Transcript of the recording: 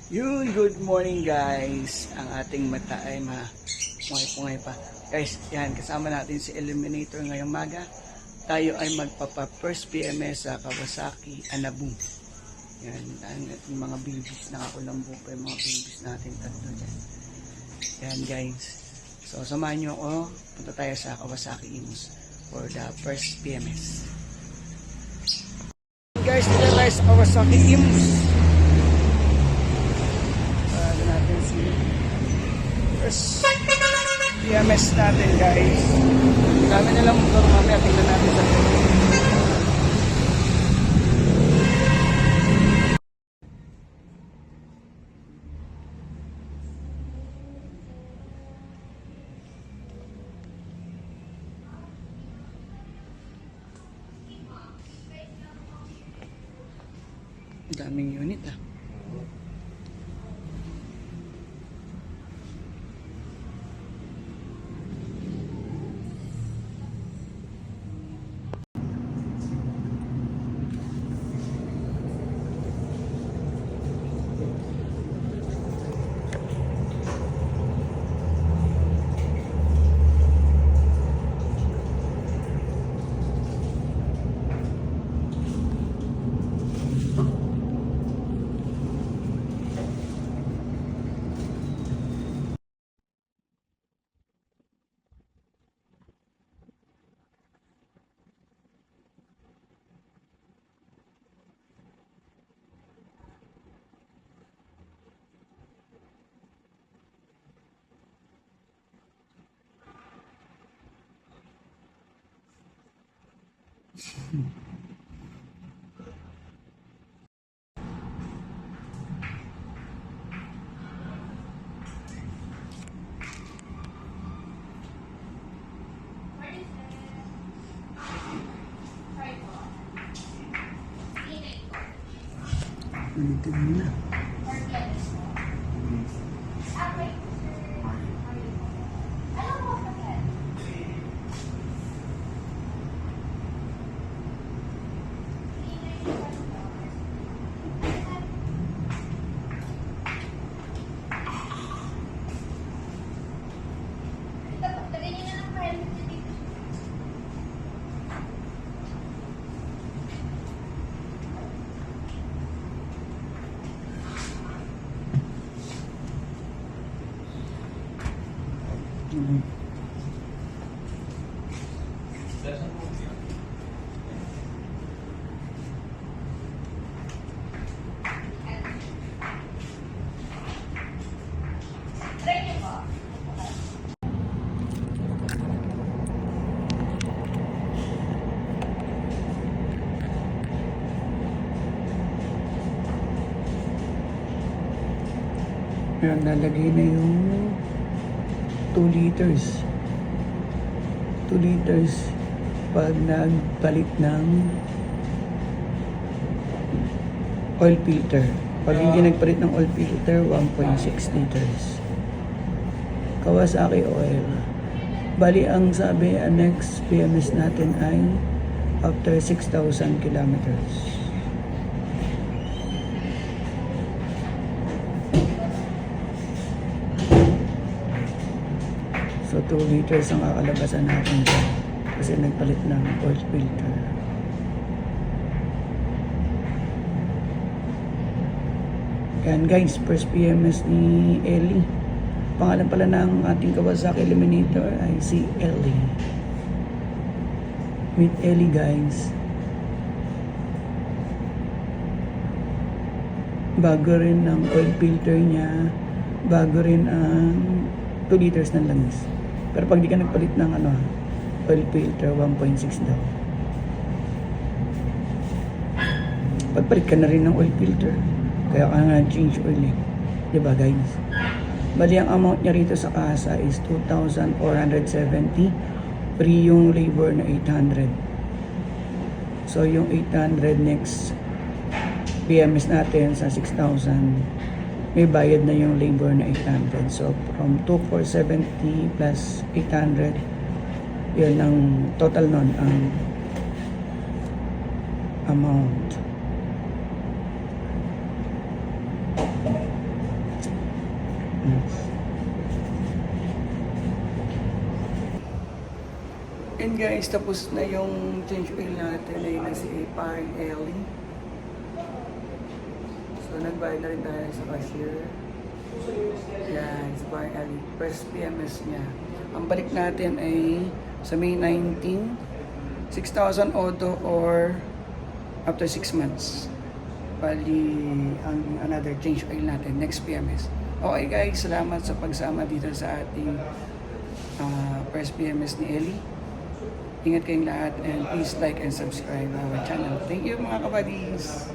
Yun, good morning guys. Ang ating mata ay pungay-pungay pa. Guys, yan, kasama natin si Eliminator ngayong maga. Tayo ay magpapa first PMS sa Kawasaki Anabu. Yan, ang ating mga babies. Nakakulambo pa yung mga babies natin tatlo dyan. Yan guys. So, samahan nyo ako. Punta tayo sa Kawasaki Imus for the first PMS. Guys, dito tayo sa Kawasaki Imus. First PMS natin guys. Dami na lang motor, mamaya tingnan natin sa daming unit ah. Ito muna. Ayan, nalagay na yung 2 liters. 2 liters pag nagpalit ng oil filter. Pag hindi nagpalit ng oil filter, 1.6 liters. Kawasaki oil. Bali, ang sabi, ang next PMS natin ay after 6,000 kilometers. So 2 liters ang kakalabasan natin dyan kasi nagpalit ng oil filter. Yan guys, first PMS ni Ellie. Pangalan pala ng ating Kawasaki Eliminator ay si Ellie. Meet Ellie guys. Bago rin ang oil filter niya, bago rin ang 2 liters ng langis. Pero pag di ka nagpalit ng oil filter, 1.6 daw. Pagpalit ka na rin ng oil filter, kaya ka nga change oil eh. Diba guys? Bali ang amount niya rito sa kasa is 2,470. Free yung labor na 800. So yung 800 next PMS natin sa 6,000, may bayad na yung labor na 800. So, from 2,470 plus 800, yun ang total nun, ang amount. And guys, tapos na yung change oil natin. Ayun na si Paring Ellie. So, nagbayad na rin tayo sa cashier. Yan, si Paring Ellie. First PMS niya. Ang balik natin ay sa May 19, 6,000 auto or after 6 months. Bali, ang another change oil natin, next PMS. Okay guys, salamat sa pagsama dito sa ating first PMS ni Ellie. Ingat kayong lahat and please like and subscribe our channel. Thank you mga kabadis!